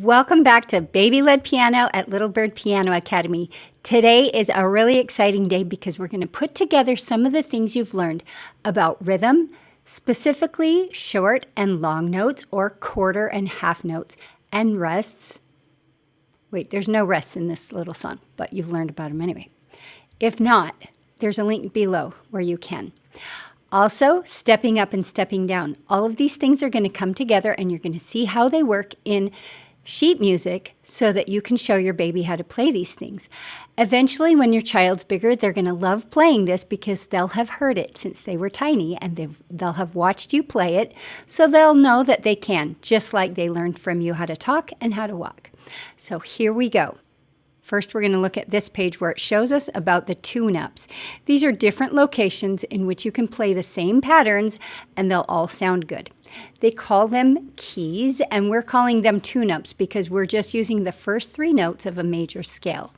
Welcome back to Baby-Led Piano at Little Bird Piano Academy. Today is a really exciting day because we're going to put together some of the things you've learned about rhythm, specifically short and long notes or quarter and half notes and rests. Wait, there's no rests in this little song, but you've learned about them anyway. If not, there's a link below where you can. Also, stepping up and stepping down. All of these things are going to come together and you're going to see how they work in sheet music so that you can show your baby how to play these things. Eventually, when your child's bigger, they're going to love playing this because they'll have heard it since they were tiny and they'll have watched you play it, so they'll know that they can, just like they learned from you how to talk and how to walk. So here we go. First, we're going to look at this page where it shows us about the tune-ups. These are different locations in which you can play the same patterns and they'll all sound good. They call them keys, and we're calling them tune-ups because we're just using the first three notes of a major scale.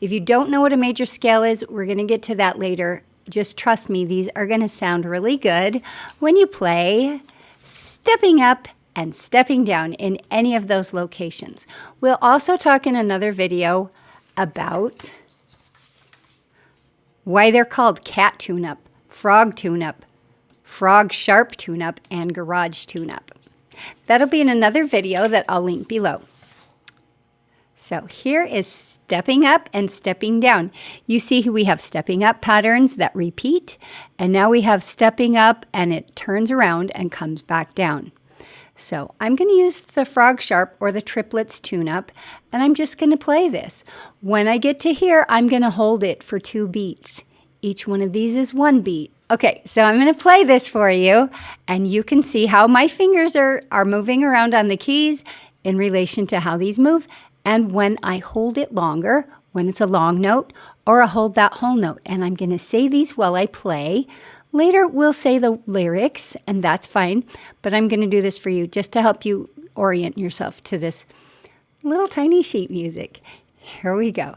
If you don't know what a major scale is, we're going to get to that later. Just trust me, these are going to sound really good when you play stepping up and stepping down in any of those locations. We'll also talk in another video about why they're called cat tune-up, frog tune-up, frog sharp tune-up, and garage tune-up. That'll be in another video that I'll link below. So here is stepping up and stepping down. You see we have stepping up patterns that repeat, and now we have stepping up and it turns around and comes back down. So I'm going to use the frog sharp or the triplets tune-up, and I'm just going to play this. When I get to here, I'm going to hold it for 2 beats. Each one of these is 1 beat. Okay, so I'm going to play this for you, and you can see how my fingers are moving around on the keys in relation to how these move, and when I hold it longer, when it's a long note, or I hold that whole note. And I'm going to say these while I play. Later, we'll say the lyrics, and that's fine, but I'm going to do this for you just to help you orient yourself to this little tiny sheet music. Here we go.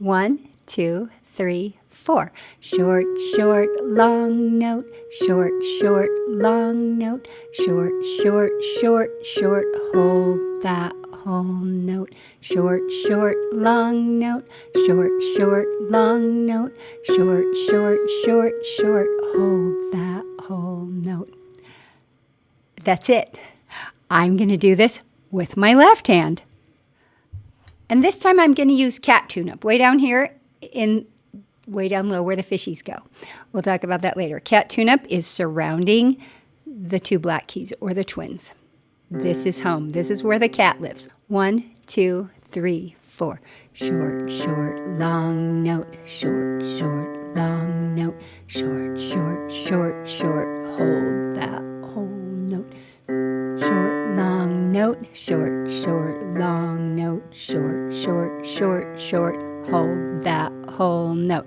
1, 2, 3, 4. Short, short, long note, short, short, long note, short, short, short, short, hold that whole note, short, short, long note, short, short, long note, short, short, short, short, hold that whole note. That's it. I'm going to do this with my left hand. And this time I'm going to use cat tune-up, way down here way down low where the fishies go. We'll talk about that later. Cat tune-up is surrounding the 2 black keys or the twins. This is home. This is where the cat lives. 1, 2, 3, 4. Short, short, long note. Short, short, long note. Short, short, short, short. Hold that whole note. Short, long note. Short, short, long note. Short, short, short, short. Hold that whole note.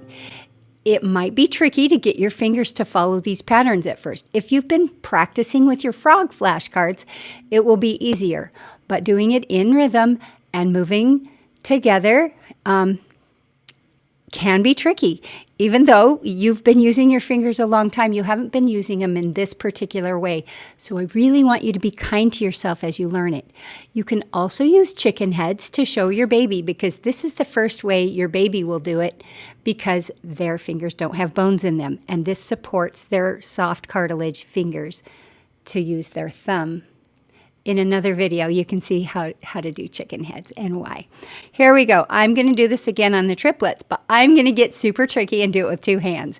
It might be tricky to get your fingers to follow these patterns at first. If you've been practicing with your Frog Flashcards, it will be easier. But doing it in rhythm and moving together can be tricky. Even though you've been using your fingers a long time, you haven't been using them in this particular way. So I really want you to be kind to yourself as you learn it. You can also use chicken heads to show your baby, because this is the first way your baby will do it, because their fingers don't have bones in them. And this supports their soft cartilage fingers to use their thumb. In another video, you can see how to do chicken heads and why. Here we go. I'm going to do this again on the triplets, but I'm going to get super tricky and do it with 2 hands.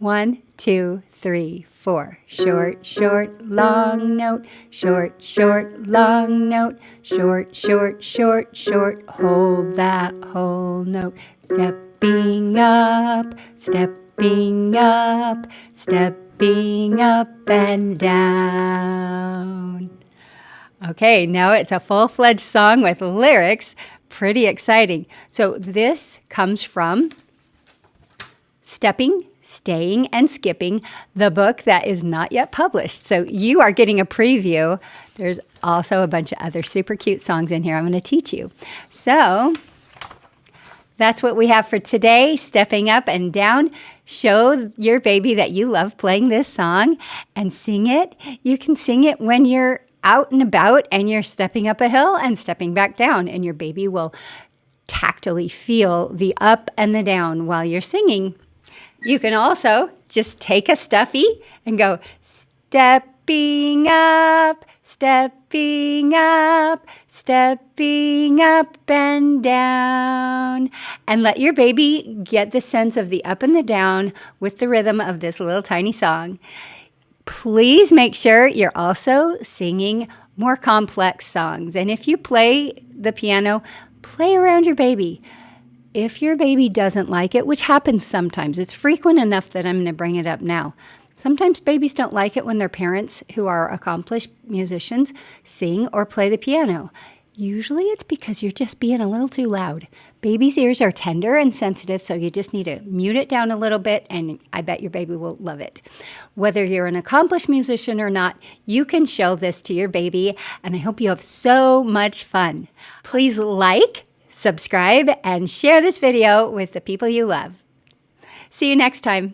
1, 2, 3, 4. Short, short, long note. Short, short, long note. Short, short, short, short. Hold that whole note. Stepping up, stepping up, stepping up and down. Okay, now it's a full-fledged song with lyrics. Pretty exciting. So this comes from Stepping, Staying, and Skipping, the book that is not yet published. So you are getting a preview. There's also a bunch of other super cute songs in here I'm going to teach you. So that's what we have for today, stepping up and down. Show your baby that you love playing this song and sing it. You can sing it when you're out and about and you're stepping up a hill and stepping back down, and your baby will tactily feel the up and the down while you're singing. You can also just take a stuffy and go stepping up, stepping up, stepping up and down, and let your baby get the sense of the up and the down with the rhythm of this little tiny song. Please make sure you're also singing more complex songs. And if you play the piano, play around your baby. If your baby doesn't like it, which happens sometimes, it's frequent enough that I'm going to bring it up now. Sometimes babies don't like it when their parents, who are accomplished musicians, sing or play the piano. Usually it's because you're just being a little too loud. Babies' ears are tender and sensitive, so you just need to mute it down a little bit, and I bet your baby will love it. Whether you're an accomplished musician or not, you can show this to your baby, and I hope you have so much fun. Please like, subscribe, and share this video with the people you love. See you next time.